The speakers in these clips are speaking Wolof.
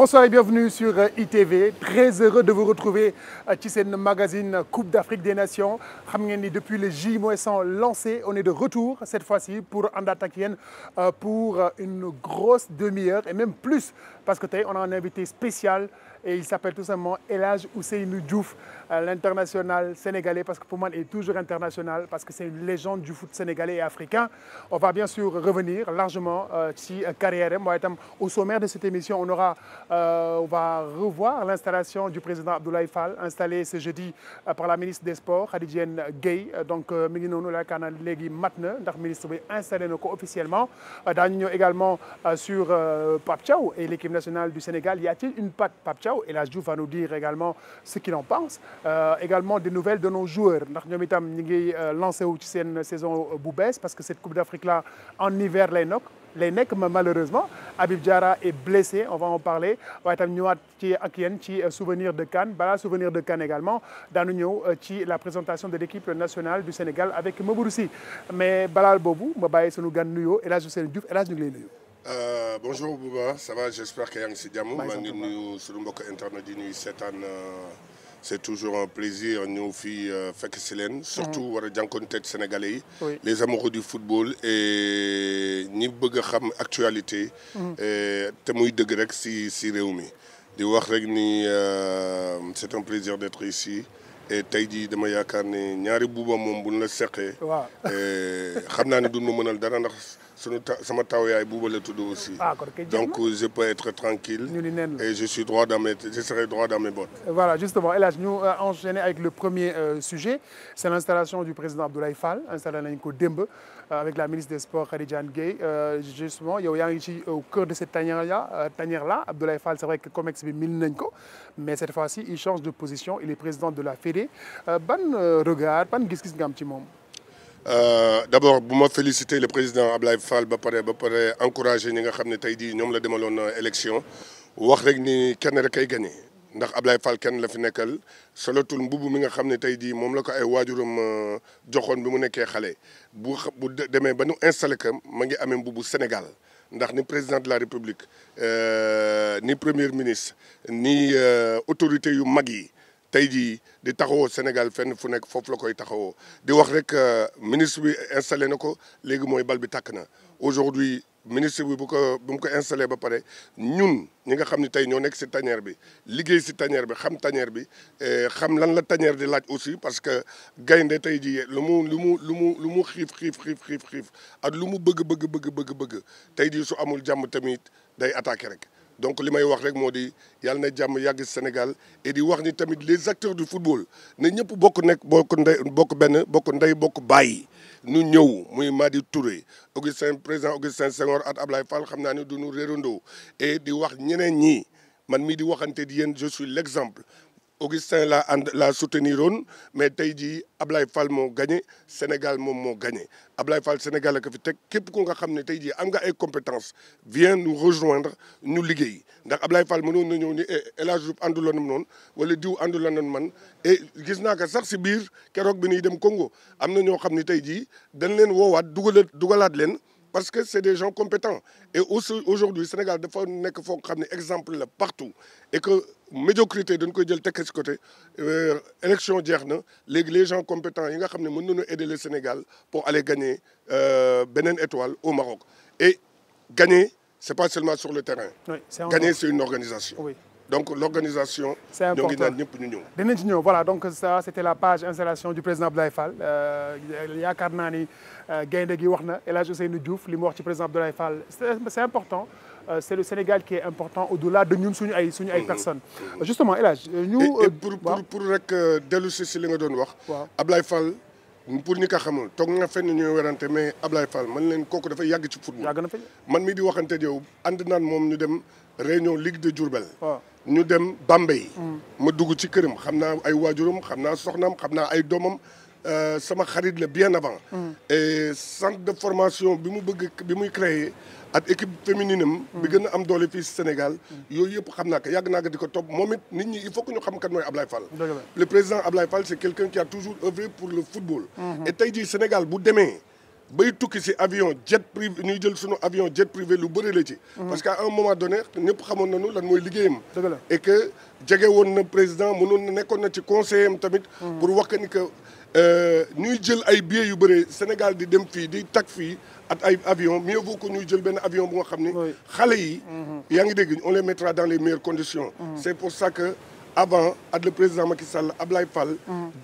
Bonsoir et bienvenue sur ITV. Très heureux de vous retrouver ci seen magazine Coupe d'Afrique des Nations. Xam ngeen ni depuis le J-100 lancé, on est de retour cette fois-ci pour àndaat ak yéen pour une grosse demi-heure et même plus parce que tey on a un invité spécial et il s'appelle tout simplement El Hadj Ousseynou Diouf, l'international sénégalais, parce que pour moi il est toujours international parce que c'est une légende du foot sénégalais et africain. On va bien sûr revenir largement ci carrière am waaye itam au sommaire de cette émission on va revoir l'installation du président Abdoulaye Fall installé ce jeudi par la ministre des Sports Khady Diène Gaye donc mi ngi noonu yaakaar naa léegi mat na ndax ministre bi installé na ko officiellement. Daañu ñëw également sur Pape Thiaw et l'équipe nationale du Sénégal. Y a-t-il une patte Pape Thiaw? El Hadj Diouf va nous dire également ce qu'il en pense. Également des nouvelles de nos joueurs ndax ñoom itam ñu ngi lancé wu ci seen saison bu bees parce que cette Coupe d'Afrique là en hiver lay nekk malheureusement. Habib Diarra est blessé, on va en parler. waaye itam ñëwaat ci ak yéen ci souvenir de CAN balaa souvenir de CAN également daanu ñëw ci la présentation de l'équipe nationale du Sénégal avec Mamadou Sy mais balaa boobu ma bàyyi sunu gan nuyoo El Hadj Ousseynou Diouf El Hadj ñu ngi lay nuyu. Bonjour Bouba, ça va, j'espère que yaa ngi si jàmm. maa ngi nuyu sunu mbokk internet yi ñuy seetaan. C'est toujours un plaisir ñëw fii fekk si leen. surtout war a jànkuwanteeg Sénégalais yi. Les amoureux du football et ñi bëgg a xam actualité. te muy dëgg rek si réew mi. di wax rek ni c'est un plaisir d'être ici. et tey jii dama yaakaar ne ñaari buuba moom buñ la seqee. waaw xam naa ne duñ ma mënal dara ndax. sama taw yaay buuba la tudd aussi. Donc je peux être tranquille et je serai droit dans mes bottes. Voilà, justement El Hadj ñu enchaîner avec le premier sujet. C'est l'installation du président Abdoulaye Fall installé nañ ko démb avec la ministre des Sports Khady Diène Gaye. Justement yow yaa ngi ci au cœur de cette tanière là Abdoulaye Fall c'est vrai que COMEX bi miin nañ ko mais cette fois-ci il change de position, il est président de la Fédé. Ban regard ban gis-gis nga am ci moom. D'abord bu ma féliciter le président Abdoulaye Fall ba pare encourager ñi nga xam ne tey jii ñoom la demaloon élection wax rek ni kenn rek ay gagné ndax Abdoulaye Fall kenn la fi nekkal solotul mbubu mi nga xam ne tey jii moom la ko ay waajuram joxoon bi mu nekkee xale bu demee ba nu installé que ma ngi amee mbubu Sénégal ndax ni président de la République ni premier ministre ni autorité yu mag yi. tey jii di taxawoo Sénégal fenn fu nekk foofu la koy taxawoo di wax rek ministre bi installé na ko léegi mooy bal bi tàkk na aujourd'hui ministre bi bu mu ko installé ba pare ñun ñi nga xam ne tey ñoo nekk si tanière bi liggéey si tanière bi xam tanière bi xam lan la tanière di laaj aussi parce que gaynde tey jii lu mu xiif ak lu mu bëgg tey jii su amul jàmm tamit day attaqué rek. Donc li may wax rek moo di yàlla na jàmm yàgg Sénégal et di wax ni tamit les acteurs du football ne ñëpp bokk ndey bokk bàyyi ñu ñëw muy Madi Touré président Augustin Senghor at Ablaye Fall xam naa ne du ñu réerandoo et di wax ñeneen ñi man mii di waxante di yéen je suis l'exemple. Augustin la soutenir woon mais tey jii Ablaye Fall moo gagné Sénégal moom moo gagné Ablaye Fall Sénégal la ko fi teg képp ku nga xam ne tey jii am nga ay compétences viens nous rejoindre ñu liggéey ndax Ablaye Fall mënoon na ñëw ni El Hadj Diouf ànduloon noonu wala diw ànduloon man et gis naa ko sax si biir keroog bi ñuy dem Congo am na ñoo xam ne tey jii dañ leen woowaat dugalaat leen. Parce que c'est des gens compétents et aussi aujourd'hui Sénégal dafa nekk foo xam ne exemple la partout et que médiocrité dañ koy jël tekk ci côté élection jeex na léegi les gens compétents yi nga xam ne mën nañu aider le Sénégal pour aller gagner beneen étoile au Maroc et gagner c'est pas seulement sur le terrain. Oui, gagner c'est une organisation. Oui. Donc l'organisation. C'est important ñoo ngi naan ñëpp ñu ñëw. dinañ ci ñëw voilà donc ça c'était la page installation du président Abdoulaye Fall yaakaar naa ni gaynde gi wax na El Hadj Ousseynou Diouf li mu wax ci président Abdoulaye Fall c'est important c'est le Sénégal qui est important au-delà de ñun suñu ay personnes. Justement El Hadj ñu. pour rek dellu si li nga doon wax. waaw Abdoulaye Fall. pour ñi ko xamul toog nga fenn ñuy werante mais Abdoulaye Fall man leen kooku dafay yàgg ci football. yàgg na fi man mii di waxante yow ànd naan moom ñu dem réunion Ligue de Diourbel. ñu dem Bambey. ma dugg ci këram xam naa ay waajuram xam naa soxnaam xam naa ay doomam sama xarit la bien avant. et centre de formation bi muy créé ak équipe féminine am. bi gën a am doole fii Sénégal. yooyu yëpp xam naa ko yàgg naa ko di ko topp moom it nit ñi il faut que ñu xam kan mooy Ablaye Fall. le président Ablaye Fall c'est quelqu'un qui a toujours œuvré pour le football. et tey jii Sénégal bu demee bay tukki si avion jet privé ñuy jël sunu avion jet privé lu bëri la ci. parce que à un moment donné ñëpp xamoon nañu lan mooy liggéeyam. et que jege woon na président mënoon na nekkoon na ci conseiller am tamit. pour wax ni que ñuy jël ay billets yu bëri Sénégal di dem fii di tag fii ak ay avion mieux vaut que ñuy jël benn avion bu nga xam ni. xale yi. yaa ngi dégg on les mettra dans les meilleures conditions. c'est pour ça que. avant ak le président Macky Sall Ablaye Fall.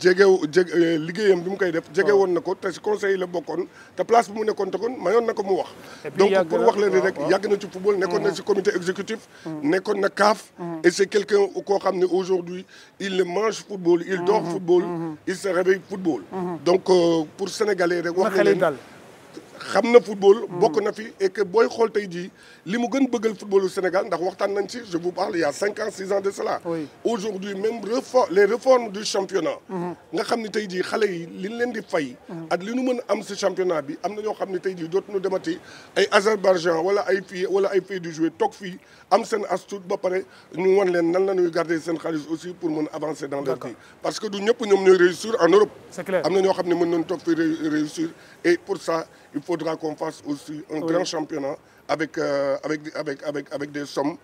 liggéeyam bi mu koy def. jege woon na ko te si conseil yi la bokkoon te place bi mu nekkoon te kon mayoon na ko mu wax. donc pour wax leen ni rek yàgg na ci football nekkoon na si comité exécutif. nekkoon na CAF. et c'est quelqu'un koo xam ne aujourd'hui il mange football il dort football. il se réveille football. donc pour sénégalais rek wax leen xam na football bokk na fi et que booy xool tey jii li mu gën bëggal footballu Sénégal ndax waxtaan nañ ci je vous parle il y a 5 ans 6 ans de cela. aujourd'hui même les réformes du championnat. nga xam ne tey jii xale yi li ñu leen di fay. ak li nu mën a am si championnat bi am na ñoo xam ne tey jii dootuñu demati ay Azerbaïdjan wala ay pays du jouer toog fii am seen astuce ba pare ñu wan leen nan la ñuy garder seen xaalis aussi pour mën a avancer dans leur vie. parce que du ñëpp ñoom ñooy réussir en Europe. c'est clair am na ñoo xam ne mën nañu toog fii réussir et pour ça. Il faudra qu'on fasse aussi un grand championnat avec des sommes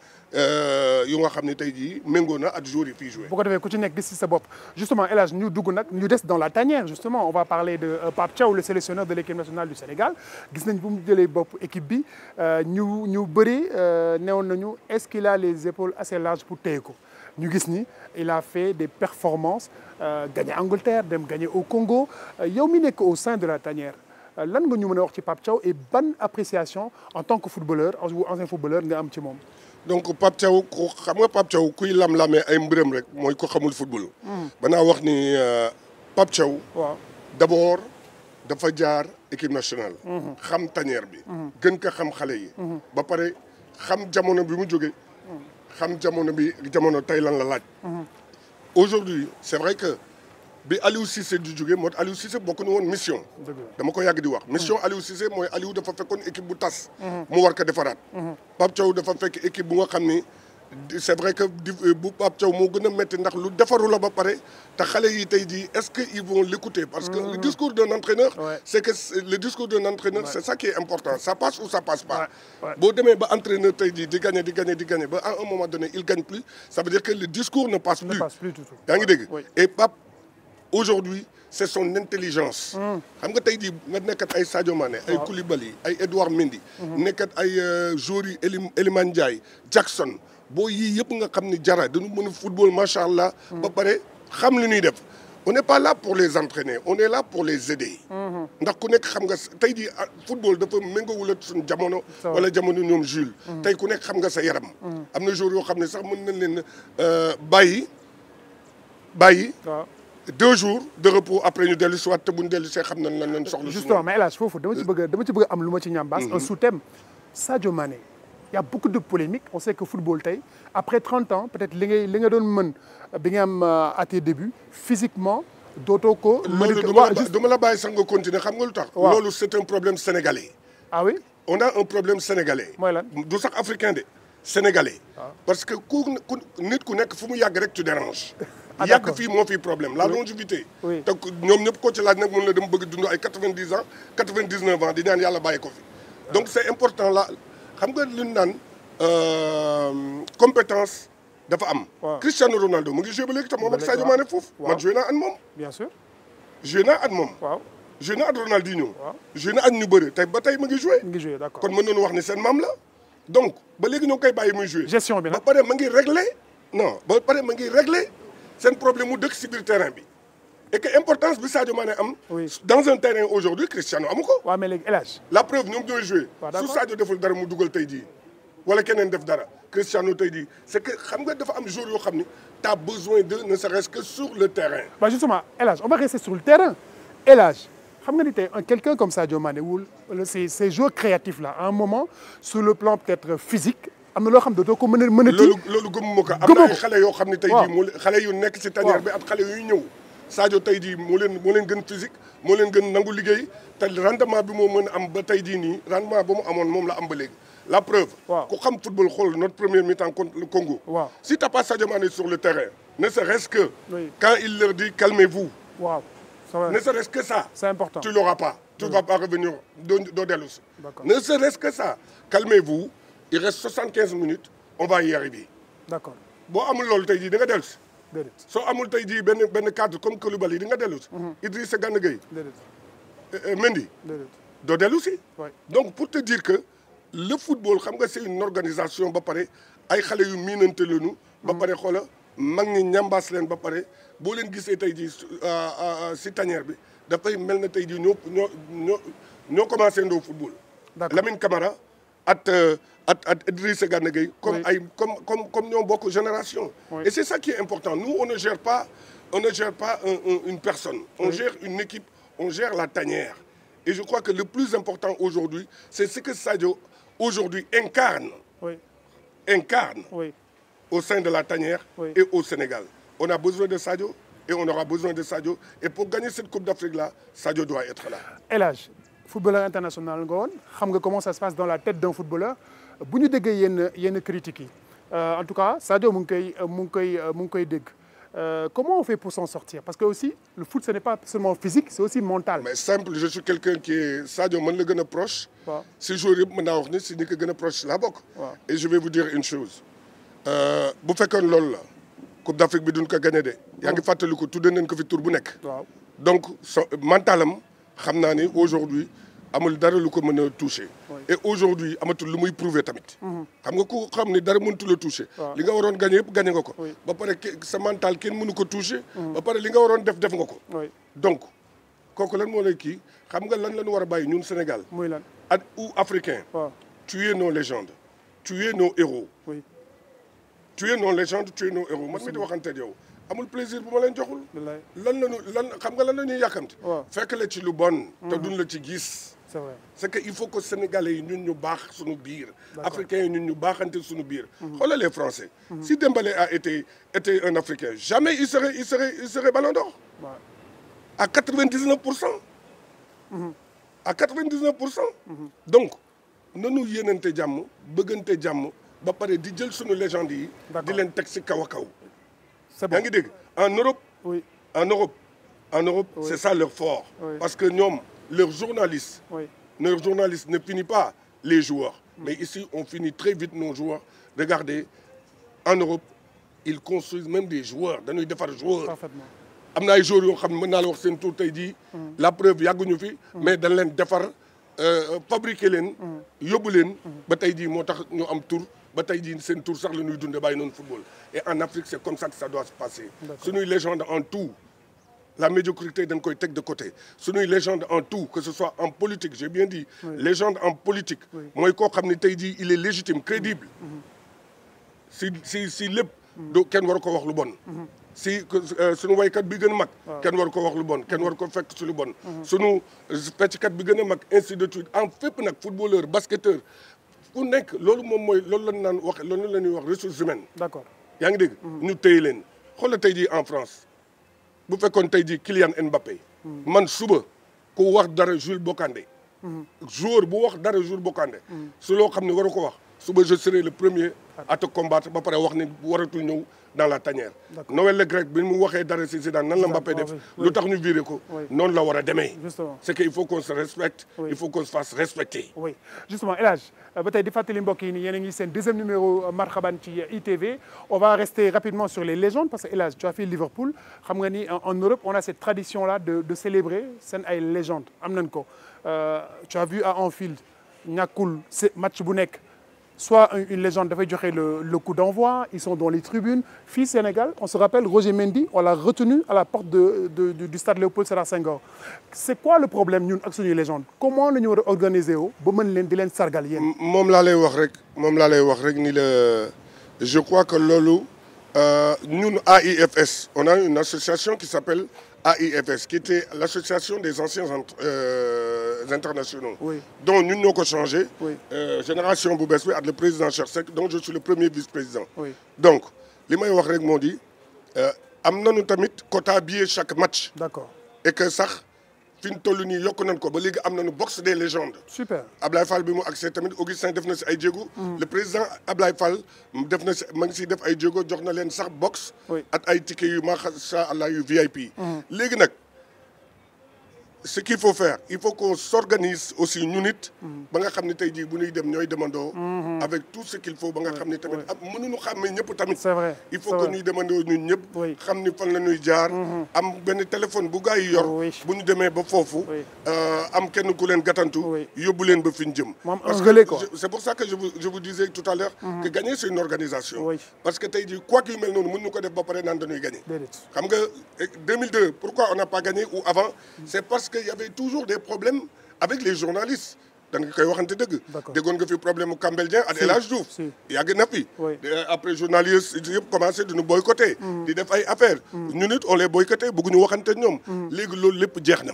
yu nga xam ne tey jii méngoo na ak joueurs yi fii joué. bu ko defee ku ci nekk gis ci sa bopp justement El Hadj ñu dugg nag ñu des dans la tanière justement on va parler de Pape Thiaw le sélectionneur de l'équipe nationale du Sénégal gis nañ bu mu jëlee bopp équipe bi ñu bëri newoon nañu est-ce qu'il a les épaules assez larges pour téye ko ñu gis ni il a fait des performances gagné Angleterre dem gagné au Congo yow mi nekk au sein de la tanière. lan nga ñu mën a wax ci Pape Thiaw et ban appréciation en tant que footballeur ou ancien footballeur nga am ci moom. donc Pape Thiaw ku xam nga Pape Thiaw kuy lam-lamee ay mbërëm rek mooy ko xamul football. banaa wax ni Pape Thiaw. waaw d'abord dafa jaar équipe nationale. xam tanière bi. gën ko xam xale yi. ba pare xam jamono bi mu jóge xam jamono tey lan la laaj. aujourd'hui c'est vrai que. bi Aliou Cissé di jógee moo Aliou Cissé bokk na woon mission. dama ko yàgg di wax mission Aliou Cissé mooy Aliou dafa fekkoon équipe bu tas. mu war ko defaraat. Pape Thiaw dafa fekk équipe bu nga xam ni c'est vrai que bu Pape Thiaw moo gën a métti ndax lu defaru la ba pare te xale yi tey jii est-ce que ils vont l'écouter parce que le discours d'un entraîneur. c'est que le discours d'un entraîneur c'est ça qui est important ça passe ou ça passe pas. boo demee ba entraîneur tey jii di gagner ba à un moment donné il gagne plus ça veut dire que le discours ne passe plus. yaa ngi dégg et Pape. Aujourd'hui c'est son intelligence. xam nga tey jii nga nekkat ay Sadio Mané ay Koulibaly ay Edouard Mendy. nekkat ay joueurs yi Iliman Ndiaye Jackson boo yii yëpp nga xam ni jara dañu mën a football macha allah. ba pare xam li ñuy def. on n'est pas là pour les entraîner on est là pour les aider. ndax ku nekk xam nga tey jii football dafa méngoowul ak suñu jamono. wala jamono ñoom Jules. tey ku nekk xam nga sa yaram. am na joueurs yoo xam ne sax mën nañ leen bàyyi. 2 jours de repos après ñu dellu si waat te bu ñu dellu see xam nañ lan lañ soxla. justement mais El Hadj foofu dama ci bëgg am lu ma ci ñambaas. un sous-thème Sadio Mané. Il y a beaucoup de polémiques on sait que football tey après 30 ans peut-être li nga doon mën bi nga am à tes débuts physiquement dootoo ko. loolu dama la bàyyi sax nga continuer xam nga lu tax. loolu c'est un problème sénégalais. ah oui. on a un problème sénégalais. mooy lan du sax africain de sénégalais. parce que nit ku nekk fu mu yàgg rek tu déranges. yàgg fii moo fi problème la longévité. te ñoom ñëpp ko ci laaj nag mën la dem bëgg dund ay 90 ans 99 ans di ñaan yàlla bàyyi ko fi. donc c'est important là xam nga li ñu naan compétence dafa am. Cristiano Ronaldo mu ngi joué ba léegi te moom ak Sadio Mané foofu. man joué naa ak moom. bien sûr. joué naa ak moom. waaw joué naa ak Ronaldinho. joué naa ak ñu bëri tey ba tey mu ngi joué. d'accord kon mën nañu wax ni seen maam la. donc ba léegi ñoo ngi koy bàyyi muy joué. gestion bi nag ba pare ma ngi réglé. non ba pare ma ngi réglé seen problème mu dëkk si biir terrain bi. et que importance bi Sadio Mané am. dans un terrain aujourd'hui Cristiano amu ko. waaw mais léegi El Hadj. la preuve ñoom ñooy joué. su Sadio deful dara mu dugal tey jii. wala keneen def dara Cristiano tey jii c'est que xam nga dafa am joueur yoo xam ni t'as besoin de ne serait-ce que sur le terrain. bah justement El Hadj on va rester sur le terrain El Hadj xam nga ni tey quelqu'un comme Sadio Mané wul ces joueurs créatifs là à un moment sur le plan peut-être physique am na loo xam ne dootoo ko mën a loolu gëmuma ko am na ay xale yoo xam ne tey jii moo xale yu nekk ci tanière bi ak xale yuy ñëw Sadio tey jii moo leen gën physique moo leen gën nangu liggéey te rendement bi moo mën a am ba tey jii nii rendement ba mu amoon moom la am ba léegi la preuve ku xam football xool notre première mi-temps contre le Congo si t'as pas Sadio Mané sur le terrain ne serait-ce que quand il leur dit calmez-vous ne serait-ce que ça c'est important tu l'auras pas tu vas pas revenir doo dellu si. Ne serait-ce que ça. Calmez-vous, il reste 75 minutes, on va y arriver. D'accord. boo amul loolu tey jii di nga dellu si. soo amul tey jii benn cadre comme Koulibaly di nga dellu si. Idrissa Gana Gueye. Mendy. doo dellu si. donc pour te dire que le football xam nga c'est une organisation ba pare ay xale yu miinante lañu. ba pare xoola mag ñi ñambaas leen ba pare boo leen gisee tey jii si tanière bi dafay mel na tey jii ñoo commencé ndoo football. Lamine Camara at Idrissa Gana Gueye comme ñoo bokk génération. Et c'est ça qui est important. Nous on ne gère pas une personne. On gère une équipe, on gère la tanière. Et je crois que le plus important aujourd'hui, c'est ce que Sadio aujourd'hui incarne au sein de la tanière et au Sénégal. On a besoin de Sadio et on aura besoin de Sadio. Et pour gagner cette Coupe d'Afrique-là, Sadio doit être là. El Hadj, footballeur international nga woon xam nga comment ça se passe dans la tête d'un footballeur bu ñu déggee yenn critiques yi en tout cas Sadio mu ngi koy dégg. Comment on fait pour s'en sortir? Parce que aussi, le foot, ce n'est pas seulement physique, c'est aussi mental. Mais simple, je suis quelqu'un qui est Sadio man la gën a proche. Si joueur yëpp mën naa wax ni si ni ko gën a proche laa bokk. Et je vais vous dire une chose. bu fekkoon loolu la Coupe d'Afrique bi duñ ko gagné de. yaa ngi fàttaliku tudde nañ ko fi tur bu nekk. Donc mentalam xam naa ni aujourd'hui amul dara lu ko mën a toucher. Et aujourd'hui amatul lu muy prouver tamit. xam nga ku xam ni dara mëntu la toucher. li nga waroon gagné yëpp gagné nga ko. ba pare sa mental kenn mënu ko toucher. ba pare li nga waroon def nga ko. donc kooku lan moo lay kii xam nga lan la ñu war a bàyyi ñun Sénégal. muy lan ou africain. tuer nos légendes. tuer nos héros. tuer nos légendes tuer nos héros man mi di waxanteeg yow. amul plaisir bu ma leen joxul. lan xam nga lan la ñuy yàkkamti. fekk la ci lu bon. te duñ la ci gis. c'est vrai c'est que il faut que sénégalais yi ñun ñu baax suñu biir. africains yi ñun ñu baaxante suñu biir. xoolal les français. si Dembélé a été un africain jamais il serait ballon d'or. à 99%. à 99%. donc nanu yéenante jàmm bëggante jàmm ba pare di jël suñu légende yi. di leen teg si kaw a kaw. yaa ngi dégg en Europe c'est ça leur fort. parce que ñoom leurs journalistes ne finit pas les joueurs. Mais ici on finit très vite nos joueurs. Regardez en Europe ils construisent même des joueurs dañuy defar joueurs. Parfaitement. am na ay joueurs yoo xam ne mën naa la wax seen tur tey jii. la preuve yàgguñu fi. mais dañ leen defar fabriquer leen. yóbbu leen. ba tey jii moo tax ñu am tur. ba tey jii seen tour sax la ñuy dundee bàyyi noonu football et en Afrique c'est comme ça que ça doit se passer. suñuy légende en tout la médiocrité dañ koy teg de côté suñuy légende en tout que ce soit en politique j'ai bien dit. légende en politique. mooy koo xam ne tey jii il est légitime crédible. si lépp. do kenn war ko wax lu bon. si suñu waykat bi gën a mag. kenn war ko wax lu bon kenn war ko fekk si lu bon. suñu fecckat bi gën a mag ainsi de suite en fépp nag footballeur basketteur. ku nekk loolu moom mooy loolu la ñu naan wax loolu la ñuy wax ressources humaines. D'accord. yaa ngi dégg. ñu téye leen xoolal tey jii en France bu fekkoon tey jii Kylian Mbappé. man suba ku wax dara Jules Bocandé. joueur bu wax dara Jules Bocandé. su loo xam ne waru ko wax suba je serai le premier à te combattre ba pare wax ni waratul ñëw dans la tanière. Noël Le Grec bi mu waxee dara si Zidane nan la Mbappé def lu tax ñu viré ko noonu la war a demee. c'est que il faut qu'on se respecte. il faut qu'on se fasse respecter. oui justement El Hadj ba tey di fàttali mbokk yi ni yéen a ngi seen deuxième numéro Marhaban ci ITV on va rester rapidement sur les légendes parce que El Hadj tu as fait Liverpool xam nga ni en Europe on a cette tradition là de célébrer seen ay légendes am nañ ko tu as vu à Anfield ñàkkul match bu nekk. Soit une légende dafay joxe le coup d'envoi ils sont dans les tribunes fii Sénégal on se rappelle Roger Mendy on l'a retenu à la porte du stade Léopold Sédar Senghor c'est quoi le problème ñun ak suñuy légende comment la ñu war a organiser wu ba mën leen di leen sargal yéen. moom laa lay wax rek ni la je crois que loolu ñun AIFS on a une association qui s'appelle AIFS qui était l'association des anciens internationaux. dont ñun ñoo ko changé. génération bu bees bi ak le président Cheikh Seck dont je suis le premier vice-président. donc li may wax rek moo di am nañu tamit quota billet chaque match. D'accord. et que sax fi ñu toll nii yokk nañ ko ba léegi am nañu box des légendes. super Ablaye Fall bi mu accès tamit Augustin def na si ay jéego. le président Ablaye Fall def na si ma ngi siy def ay jéego jox na leen sax box. ak ay tickets yu macha allah yu VIP. léegi nag ce qu'il faut faire, il faut qu'on s'organise aussi ñun it ba nga xam ne tey jii bu ñuy dem ñooy demandoo avec tout ce qu'il faut ba nga xam ne tamit mënuñu xàmmee ñëpp tamit. C'est vrai. Il faut que ñuy demandoo ñun ñëpp xam ni fan la ñuy jaar am benn téléphone bu gars yi yor bu ñu demee ba foofu am kenn ku leen gàttantu yóbbu leen ba fi ñu jëm. Parce que c'est pour ça que je vous disais tout à l'heure que gagner c'est une organisation. Parce que tey jii quoi qu'il mel noonu mën ñu ko def ba pare naan dañuy gagner. Xam nga 2002 pourquoi on n'a pas gagné ou avant c'est parce qu'il y avait toujours des problèmes avec les journalistes. da nga koy waxante dëgg. déggoon nga fi problème mu Kambel Dieng ak El Hadj Diouf. yàgg na fi. après journalistes yëpp commencé di ñu boycotter. di def ay affaires. ñu nit on les boycotté bëgguñu waxante ñoom. léegi loolu lépp jeex na.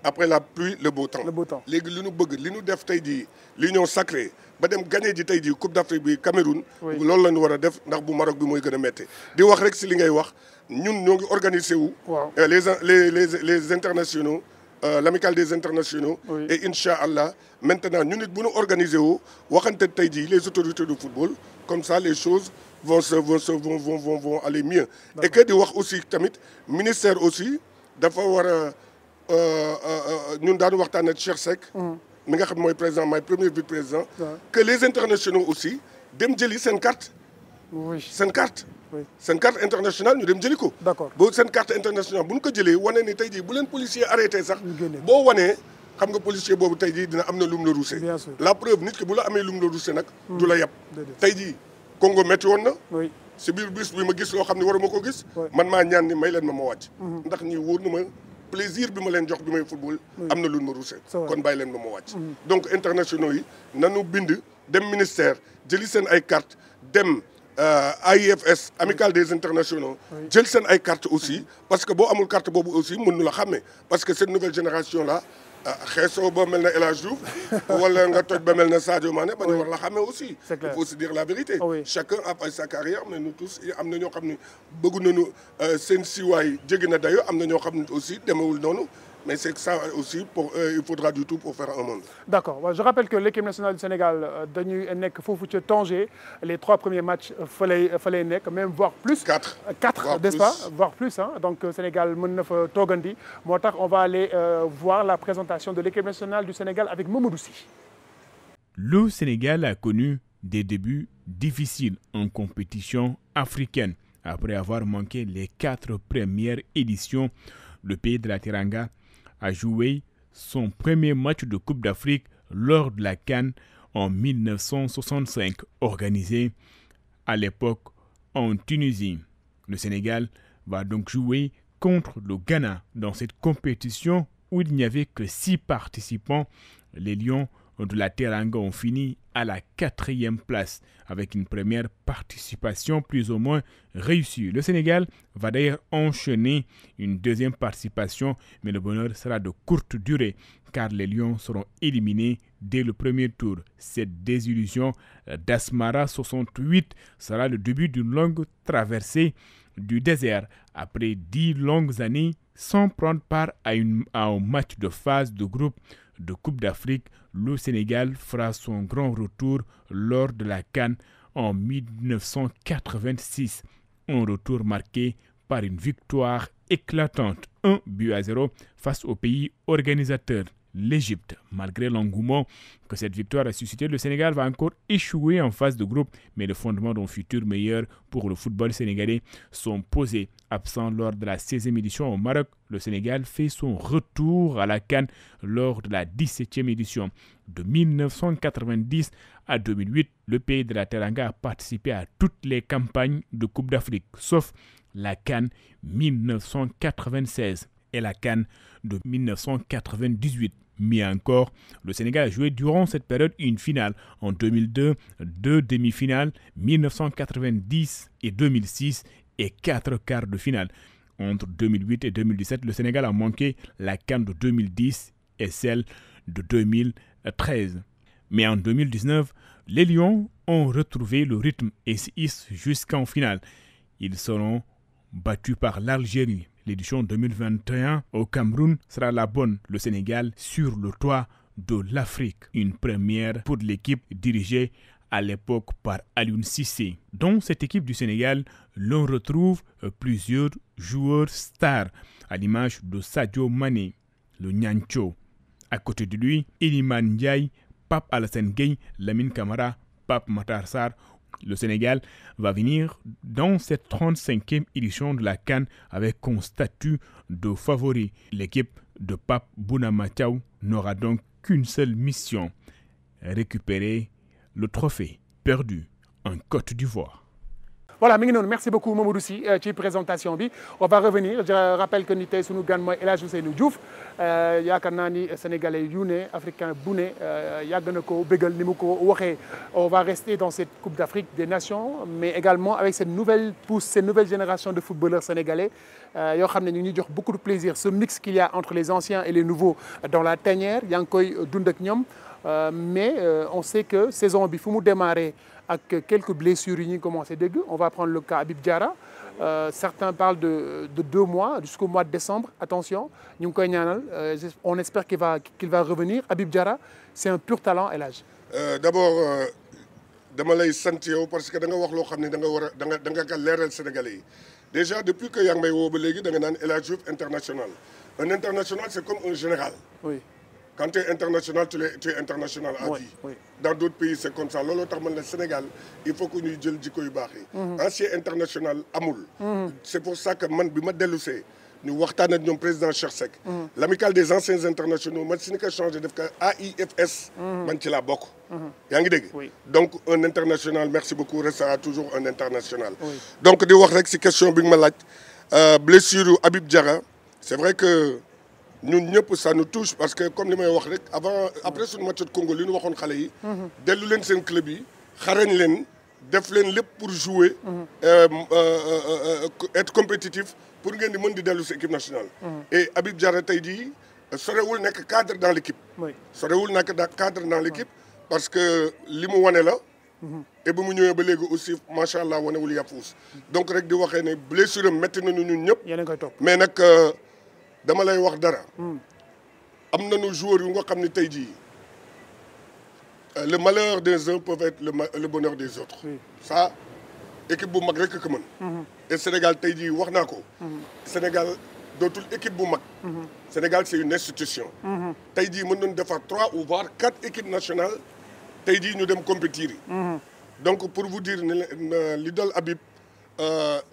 après la pluie le beau temps. léegi li ñu bëgg li ñu def tey jii l'union sacrée ba dem gagné ji tey jii Coupe d'Afrique bi Cameroun. loolu la ñu war a def ndax bu Maroc bi mooy gën a métti. di wax rek si li ngay wax ñun ñoo ngi organisé wu. les internationaux. L'amicale des internationaux et Inch'Allah maintenant ñu nit bu ñu organiser wu waxante tey jii les autorités du football comme ça les choses vont aller mieux. Et que di wax aussi tamit ministère aussi dafa war a ñun daan waxtaan ak Cheikh Seck mi nga xam mooy président mooy premier vice-président que les internationaux aussi dem jëli seen carte seen carte internationale ñu dem jëli ko. D'accord. boo seen carte internationale bu ñu ko jëlee wane ni tey jii bu leen policier arrêté sax. boo wanee xam nga policier boobu tey jii dina am na lum la ruusee. Bien sûr. La preuve nit ki bu la amee lum la ruusee nag. du la yab. tey jii Congo métti woon na. si biir bis bi ma gis loo xam ne waruma ko gis. man maa ñaan ni may leen ma wàcc. ndax ñii wóor na ma plaisir bi ma leen jox bi may football. am na lu ma ruusee. kon bàyyi leen ma wàcc. donc internationaux yi nanu bind dem ministère jëli seen ay carte dem. AIFS amicale des internationaux jël seen ay carte aussi parce que boo amul carte boobu aussi mën nu la xàmmee parce que cette nouvelle génération là xeesoo ba mel na El Hadj Diouf wala nga toj ba mel na Sadio Mané ba ñu war la xàmmee aussi. Il faut se dire la vérité. Chacun a fait sa carrière mais nous tous am na ñoo xam ne bëgg nañu seen siwaay jéggi na dayo am na ñoo xam ne aussi demewul noonu. Mais c'est que ça aussi, il faudra du tout pour faire un monde. D'accord. Je rappelle que l'équipe nationale du Sénégal dañuy nekk foofu ca Tanger les 3 premiers matchs fa lay nekk même voire plus. 4 n'est-ce pas? Voire plus hein. Donc Sénégal mën na fa toogandi moo tax on va aller voir la présentation de l'équipe nationale du Sénégal avec Mamadou Sy. Le Sénégal a connu des débuts difficiles en compétition africaine. Après avoir manqué les 4 premières éditions, le pays de la Teranga a joué son premier match de Coupe d'Afrique lors de la CAN en 1965, organisée à l'époque en Tunisie. Le Sénégal va donc jouer contre le Ghana dans cette compétition où il n'y avait que 6 participants. Les Lions de la Teranga ont fini à la 4e place avec une première participation plus ou moins réussie. Le Sénégal va d'ailleurs enchaîner une deuxième participation, mais le bonheur sera de courte durée car les Lions seront éliminés dès le premier tour. Cette désillusion d'Asmara 68 sera le début d'une longue traversée du désert après 10 longues années sans prendre part à un match de phase de groupe de Coupe d'Afrique. Le Sénégal fera son grand retour lors de la CAN en 1986. Un retour marqué par une victoire éclatante 1-0 face au pays organisateur, l'Égypte. Malgré l'engouement que cette victoire a suscité, le Sénégal va encore échouer en phase de groupe, mais les fondements d'un futur meilleur pour le football sénégalais sont posés. Absent lors de la 16e édition au Maroc, le Sénégal fait son retour à la CAN lors de la 17e édition. De 1990 à 2008, le pays de la Teranga a participé à toutes les campagnes de Coupe d'Afrique, sauf la CAN 1996 et la CAN de 1998. Mieux encore, le Sénégal a joué durant cette période une finale en 2002, 2 demi-finales, 1990 et 2006 et 4 quarts de finale. Entre 2008 et 2017, le Sénégal a manqué la CAN de 2010 et celle de 2013. Mais en 2019, les Lions ont retrouvé le rythme et se hissent jusqu'en finale. Ils seront battus par l'Algérie. L'édition 2021 au Cameroun sera la bonne. Le Sénégal sur le toit de l'Afrique. Une première pour l'équipe dirigée à l'époque par Aliou Cissé. Dans cette équipe du Sénégal, l'on retrouve plusieurs joueurs stars, à l'image de Sadio Mané. le Niancho. À côté de lui, Iliman Ndiaye, Pape Alassane Gueye, Lamine Camara, Pape Matar Sarr. Le Sénégal va venir dans cette 35e édition de la CAN avec un statut de favori. L'équipe de Pape Bouna Mathiaw n'aura donc qu'une seule mission, récupérer le trophée perdu en Côte d'Ivoire. Voilà mi ngi noonu merci beaucoup Mamadou Sy ci présentation bi on va revenir je rappelle que ni tey sunu gan mooy El Hadj Ousseynou Diouf yaakaar naa ni sénégalais yu ne africain bu ne yàgg na ko bégal ni mu ko waxee on va rester dans cette Coupe d'Afrique des Nations mais également avec cette nouvelle pousse cette nouvelle génération de footballeurs sénégalais yoo xam ne ñu ngi jox beaucoup de plaisir ce mix qu'il y a entre les anciens et les nouveaux dans la tanière yaa ngi koy dund ak ñoom mais on sait que saison bi fu mu démarré avec quelques blessures yi ñu commencé dégg on va prendre le cas Habib Diarra certains parlent de 2 mois jusqu'au mois de décembre attention ñu ngi koy ñaanal on espère qu'il va revenir Habib Diarra c'est un pur talent El Hadj. D'abord dama lay sant yow parce que da nga wax loo xam ne da nga war a da nga leeral Sénégalais yi déjà depuis que yaa ngi may woo ba léegi da nga naan El Hadj Diouf international un international c'est comme un général. Oui. Quand tu es international, tu es international à vie. Oui. Dans d'autres pays, c'est comme ça. Loolu tax man le Sénégal, il faut que ñuy jël jikko yu baax yi. Ancien international amul. C'est pour ça que man bi ma dellusee ñu waxtaan ak ñoom président Cheikh Seck. L'amicale des anciens internationaux man si ni ko changé def ko AIFS. man ci laa bokk. yaa ngi dégg. Donc un international merci beaucoup restera toujours un international. Donc di wax rek si question bi nga ma laaj blessure Habib Diarra c'est vrai que. ñun ñëpp ça nous touche parce que comme li may wax rek après suñu match de Congo li ñu waxoon xale yi. dellu leen seen club yi xarañ leen def leen lépp pour jouer. être compétitif pour ngeen di mën di dellu si équipe nationale. et Habib Diarra tey jii sorewul nekk cadre dans l'équipe. sorewul nekk cadre dans l'équipe parce que li mu wane la. et bu mu ñëwee ba léegi aussi macha allah wanewul yafuus donc rek di waxee ne blessure am métti nañu ñun ñëpp. yéen a koy topp mais nag. dama lay wax dara am nañu joueurs yu nga xam ne tey jii le malheur des uns peut être le bonheur des autres. Ça équipe bu mag rek ko mën. et Sénégal tey jii wax naa ko. Sénégal dootul équipe bu mag. Sénégal c'est une institution. tey jii mën nañu defar 3 ou voire 4 équipes nationales tey jii ñu dem compétir. donc pour vous dire ne li dal Habib.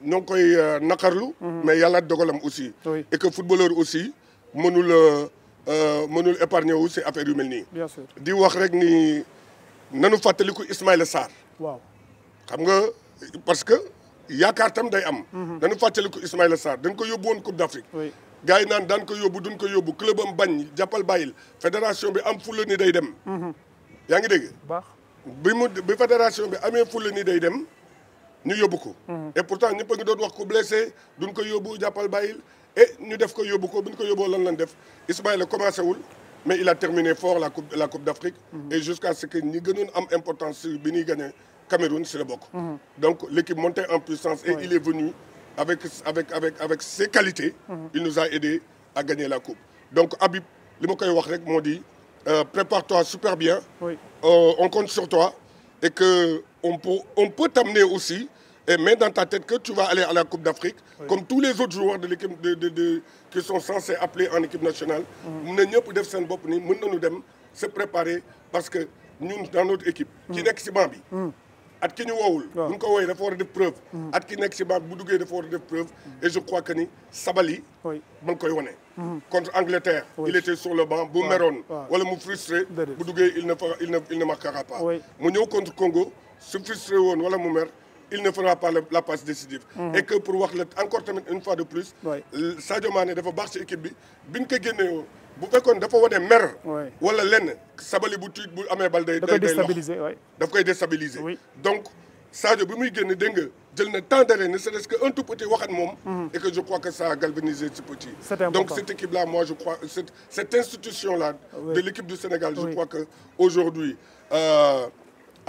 ñoo ngi koy naqarlu. mais yàlla dogalam aussi. et que footballeur aussi mënul épargner wu si affaire yu mel nii. bien sûr di wax rek ni nanu fàttaliku Ismaïla Sarr. waaw xam nga parce que yaakaar tam day am. nanu fàttaliku Ismaïla Sarr dañ ko yóbbu woon Coupe d'Afrique. gars yi naan daan ko yóbbu duñ ko yóbbu club am bañ jàppal bàyyil fédération bi am fulla ni day dem. yaa ngi dégg. baax bi fédération bi amee fulla ni day dem. ñu yóbbu ko. et pourtant ñëpp a ngi doon wax ko blessé duñ ko yóbbu jàppal bàyyil et ñu def ko yóbbu ko bu ñu ko yóbboo lan def Ismaïla commencé wul mais il a terminé fort la coupe d'Afrique. et jusqu'à ce que ñi gënoon am importance bi ñuy gagné Cameroun si la bokk. donc l'équipe montait en puissance et il est venu avec ses qualités. il nous a aidé à gagner la coupe donc Habib li ma koy wax rek moo di prépare-toi super bien. on compte sur toi et que on peut t'amener aussi. Et mets dans ta tête que tu vas aller à la Coupe d'Afrique, comme tous les autres joueurs de l'équipe qui sont censés appeler en équipe nationale. Nous devons se préparer parce que nous, dans notre équipe, qui n'est que si Bambi, at ki ñu woowul ñu ko woowee dafa war a def preuve at ki nekk si baat bu duggee dafa war a def preuve et je crois que ni Sabali ma ngi koy wane contre Angleterre il était sur le banc bu meroon wala mu frustré bu duggee il ne marquera pas mu ñëw contre Congo su frustré woon wala mu mer il ne fera pas la passe décisive. Et que pour wax la encore tamit une fois de plus Sadio Mané dafa baax ci équipe bi biñ ko génnee bu fekkoon dafa wane mer wala lenn Sabali bu tuit bu amee bal day déstabiliser daf koy déstabiliser donc Sadio bi muy génn dégg nga jël na temps d'arrêt ne serait-ce que un tout petit waxat moom et que je crois que ça a galvanisé ce petit donc cette équipe là moi je crois cette institution là de l'équipe du Sénégal je crois que aujourd'hui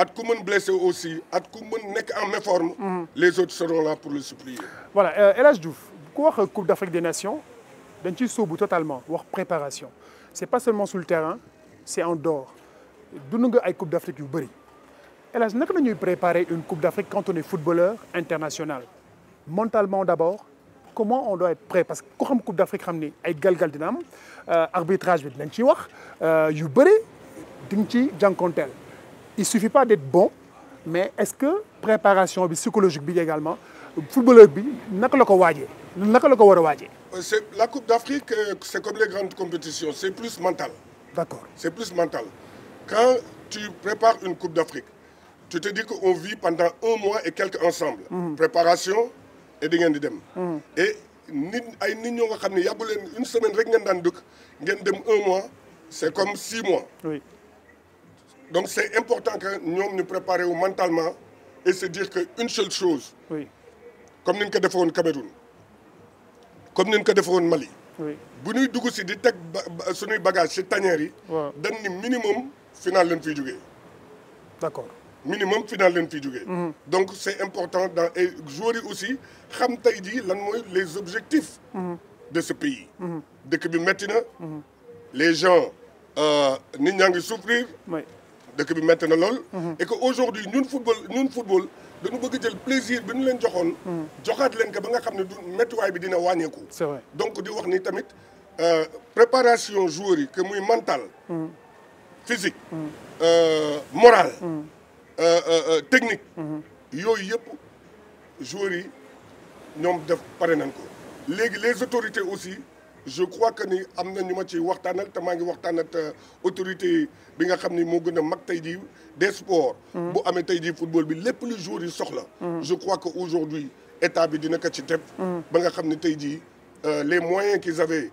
at ku mën blessé aussi at ku mën nekk en méforme les autres seront là pour le supplier. Voilà El Hadj Diouf ku wax Coupe d'Afrique des Nations dañ ciy sóobu totalement wax préparation c'est pas seulement sur le terrain c'est en dehors dund nga ay Coupe d'Afrique yu bëri El Hadj naka la ñuy préparer une Coupe d'Afrique quand on est footballeur international mentalement d'abord comment on doit être prêt parce que ku xam Coupe d'Afrique xam ni ay galgal dina am arbitrage bi dinañ ciy wax yu bëri di nga ci jànkonteel il suffit pas d'être bon mais est-ce que préparation bi psychologique bi également footballeur bi naka la ko waajee naka la ko war a waajee. C'est la Coupe d'Afrique, c'est comme les grandes compétitions, c'est plus mental. D'accord. C'est plus mental. Quand tu prépares une Coupe d'Afrique, tu te dis qu'on vit pendant 1 mois et quelques ensemble. Préparation et di ngeen di dem. Et ay nit ñoo nga xam ne yàggu leen une semaine rek ngeen daan dëkk ngeen dem 1 mois c'est comme 6 mois. Oui. Donc c'est important que ñoom ñu préparer wu mentalement et se dire que une seule chose. Oui. Comme ni ñu ko defee woon Cameroun. Comme ni ñu ko defee woon Mali. Oui. bu ñuy dugg si di teg suñuy bagage si tanière yi. waaw dañ ni minimum final leen fiy jógee. D'accord. minimum final leen fiy jógee. donc c'est important dans et joueurs yi aussi xam tey jii lan mooy les objectifs. de ce pays. dëkk bi metti na. les gens nit ñaa ngi souffrir. Oui. dëkk bi metti na lool. et que aujourd'hui ñun football dañu bëgg jël plaisir bi ñu leen joxoon. joxaat leen ko ba nga xam ne du méttiwaay bi dina wàññeeku. C'est vrai. donc di wax ni tamit préparation joueurs yi que muy mental. physique. moral. technique. yooyu yëpp joueurs yi ñoom def pare nañ ko. léegi les autorités aussi je crois que ni am na ñu ma ci waxtaanal te maa ngi waxtaan ak autorité bi nga xam ni moo gën a mag tey jii des sports. bu amee tey jii football bi lépp lu joueurs yi soxla. je crois que aujourd'hui état bi dina ko ci teg. ba nga xam ne tey jii les moyens qu'ils avaient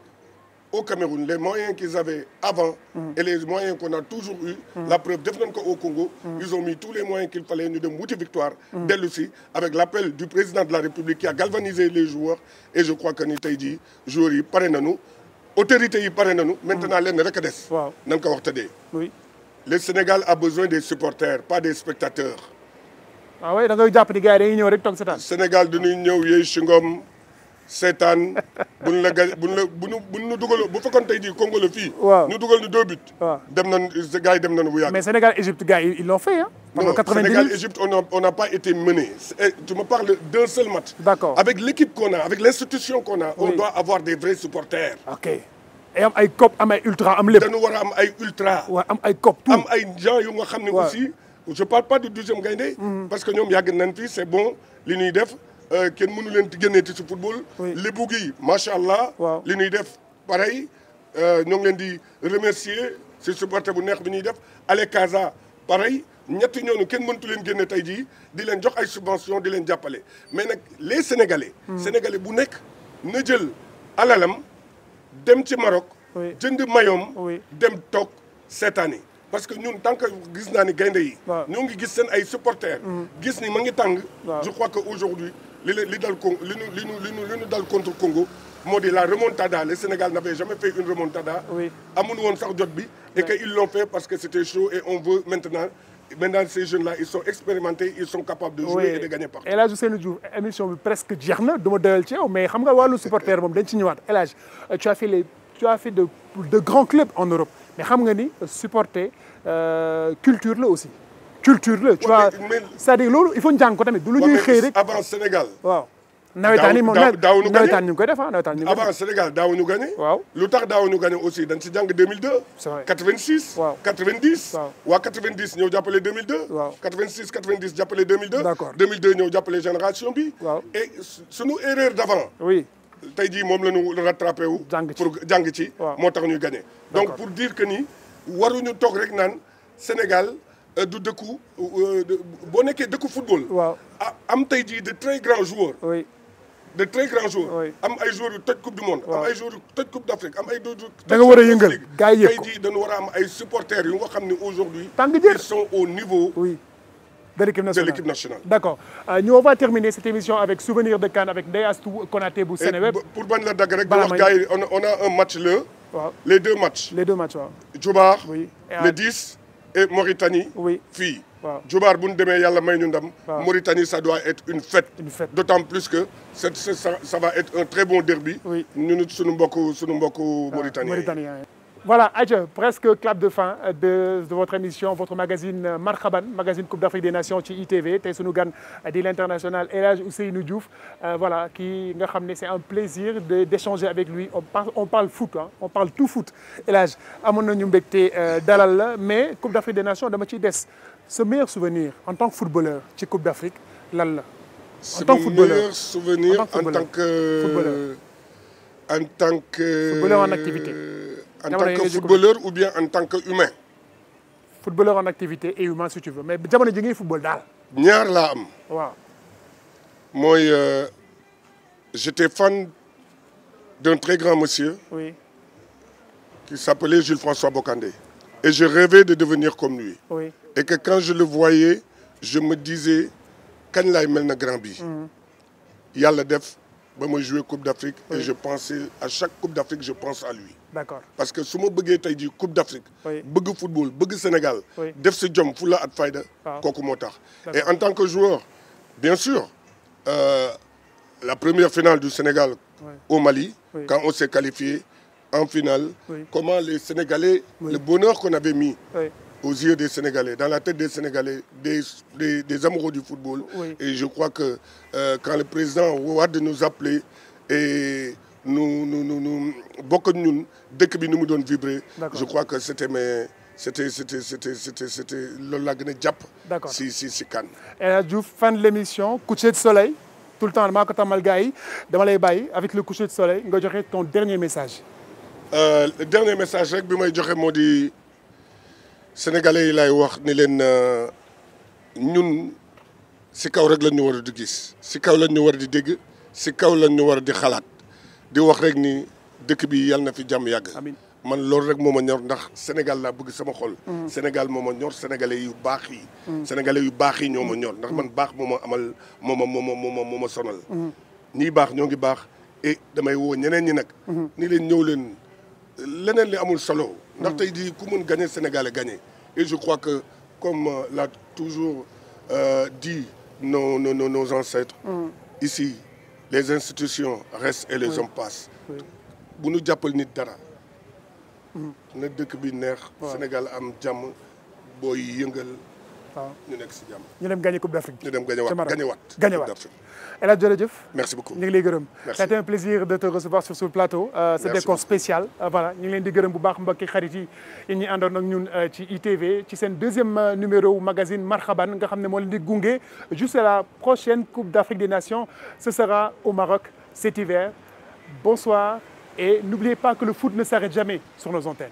au Cameroun les moyens qu'ils avaient avant. et les moyens qu'on a toujours eu. la preuve def nañ ko au Congo. ils ont mis tous les moyens qu'il fallait ñu dem wuti victoire. dellu si avec l'appel du président de la République qui a galvanisé les joueurs et je crois que ni tey jii joueurs yi pare nañu autorités yi pare nañu. maintenant lenn rek a des. waaw na nga ko wax tëddee. oui. le Sénégal a besoin des supporters pas des spectateurs. ah oui da ngay jàpp ni gars yi dañuy ñëw rek toog seetaan. Sénégal dañuy ñëw yeey si ngom seetaan buñ la ga buñ la dugal bu fekkoon tey jii Congo la fii. waaw ñu dugal ñu 2 buts. waaw dem nañ gars yi dem nañu bu yàgg. mais Sénégal Égypte gars yi ils l'ont fait hein. pendant 90 minutes Sénégal Égypte on n'a pas été mené. Tu me parles d'un seul match. D'accord. Avec l'équipe qu'on a avec l'institution qu'on a. Oui. On doit avoir des vrais supporters. ok et am ay COP am ay ultra am lépp. dañu war a am ay ultra. waaw am ay COP tout. am ay gens yu nga xam ne waaw. aussi je parle pas du 12e Gaïndé. parce que ñoom yàgg nañ fi c'est bon li ñuy def kenn mënu leen génneeti ci football. Oui. lébu gi macha allah. waaw. li ñuy def pareil ñoo ngi leen di remercier ci supporter bu neex bi ñuy def Ale Casa pareil ñetti ñooñu kenn mëntu leen génne tey jii di leen jox ay subventions di leen jàppale mais nag les Sénégalais. Sénégalais bu nekk na jël alalam dem ci Maroc. Oui. jënd mayoom. Oui. dem toog seetaani parce que ñun tant que gis naa ni gaynde yi. waaw. ñoo ngi gis seen ay supporters. gis ni ma ngi tàng. waaw. je crois que aujourd'hui li dal Congo li ñu dal contre Congo moo di la remontada le Sénégal n'avait jamais fait une remontada. Oui. amuñu woon sax jot bi. et que ils l'ont fait parce que c'était chaud et on veut maintenant ces jeunes là ils sont expérimentés ils sont capables de jouer et de gagner partout. El Hadj Ousseynou Diouf émission bi presque jeex na du ma doyal ci yow mais xam nga wàllu supporter moom dañ ci ñëwaat El Hadj tu as fait de grands clubs en Europe mais xam nga ni supporter culture la aussi. culture la tu vois c'est-à-dire loolu il faut njàng ko tamit du lu ñuy xëy rek. avant Sénégal. waaw nawetaan yi moom daawuñu gagné nawetaan ñu ngi koy def ah nawetaan ñu ngi koy def. avant Sénégal daawuñu gagné. waaw lu tax daawuñu gagné aussi dañ ci jàng 2002. c'est vrai 86. waaw 90. waaw waa 90 ñëw jàppale 2002. waaw 86 90 jàppale 2002. D'accord 2002 ñëw jàppale génération bi. waaw et sunu erreur d'avant. oui. tey jii moom la ñu rattrapé wu. jàng ci pour jàng ci. waaw moo tax ñuy gagné. D'accord. donc pour dire que ni waruñu toog rek naan Sénégal du dëkku boo nekkee dëkku football. waaw am tey jii de très grands joueurs. oui. de très grands joueurs. Oui. am ay joueurs yu toj coupe du monde. waaw am ay joueurs yu toj coupe d'Afrique am ay da nga war a yëngal gars yi yëg ko tey jii dañu war a am ay supporters yu nga xam ne aujourd'hui tàng jër ils sont au niveau. oui. de l'équipe nationale. D'accord. On va terminer cette émission avec Souvenir de CAN avec Ndeye Astou Konaté bu Seneweb. Pour bañ la dagg rek di wax gars yi on a un match waaw les deux matchs. waaw. Djoubar. Oui. le 10 et Mauritanie. Oui. fii. waaw Djoubar bu ñu demee yàlla may ñu ndam. waaw. Mauritanie ça doit être une fête. D'autant plus que ça va être un très bon derby. Oui. ñun suñu mbokku Mauritanie. Mauritanie. Voilà, Adja, presque clap de fin de votre émission, votre magazine Marhaban, magazine Coupe d'Afrique des Nations ci ITV. Tey sunu gan di l'international El Hadj Ousseynou Diouf. Voilà, qui nga xam ne c'est un plaisir d'échanger avec lui. On parle foot, hein, on parle tout foot. El Hadj amoon nañu mbégte dalal la, mais Coupe d'Afrique des Nations dama ciy des. Ce meilleur souvenir en tant que footballeur ci Coupe d'Afrique lan la? C'est mon meilleur souvenir en tant que footballeur en activité. En tant que footballeur ou bien en tant qu'humain. Footballeur en activité et humain si tu veux mais jamono ji ngay football daal. ñaar laa am. waaw. mooy j'étais fan d'un très grand monsieur. Oui. Qui s'appelait Jules François Bocandé. Et je rêvais de devenir comme lui. Oui. Et que quand je le voyais je me disais kañ laay mel na grand bi. Yàlla def ba ma jouer Coupe d'Afrique. Et je pensais à chaque Coupe d'Afrique je pense à lui. D'accord. Parce que su ma bëggee tey jii Coupe d'Afrique. bëgg football bëgg Sénégal. def si jom fulla at fayda. kooku moo tax. Et en tant que joueur bien sûr la première finale du Sénégal au Mali. Quand on s'est qualifié en finale. Comment les Sénégalais le bonheur qu'on avait mis. Aux yeux des Sénégalais, dans la tête des Sénégalais, des amoureux du football. Et je crois que quand le président Wade nous appelait et nous bokk ak ñun dëkk bi ni mu doon vibrer. Je crois que c'était loolu laa gën a jàpp. si CAN. El Hadj Diouf, fin de l'émission, coucher de soleil. Tout le temps maa ko tàmmal gars yi dama lay bàyyi avec le coucher de soleil nga joxe ton dernier message. Le dernier message rek bi may joxe moo di. Sénégalais yi laay wax ni leen ñun si kaw rek lañ ñu war a di gis si kaw lañ ñu war di dégg si kaw lañ ñu war di xalaat di wax rek ni dëkk bi yàlla na fi jàmm yàgg. man loolu rek moo ma ñor ndax Sénégal laa bëgg sama xol. Sénégal moo ma ñor sénégalais yu baax yi. sénégalais yu baax yi ñoo ma ñor ndax man baax moo ma amal moo ma sonal. ñii baax ñoo ngi baax et damay woo ñeneen ñi nag. ni leen ñëw leen leneen li amul solo. ndax tey jii ku mën gagner Sénégal gagner et je crois que comme l'a toujours dit nos ancêtres. Ici les institutions restent et les hommes passent. bu nu jàppal nit dara. na dëkk bi neex. Sénégal am jàmm booy yëngal. ñu nekk si jàmm. ñu dem gagner Coupe d'Afrique. ñu dem gagner waat. El Hadj jërëjëf. Merci beaucoup. ñu ngi lay gërëm. C'était un plaisir de te recevoir sur ce plateau. Ce décor spécial. Voilà ñu ngi leen di gërëm bu baax mbokki xarit yi yéen ñi àndoon ak ñun ci ITV ci seen deuxième numéro magazine Marhaban nga xam ne moo leen di gunge juste à la prochaine Coupe d'Afrique des Nations. Ce sera au Maroc cet hiver. Bonsoir et n'oubliez pas que le foot ne s'arrête jamais sur nos antennes.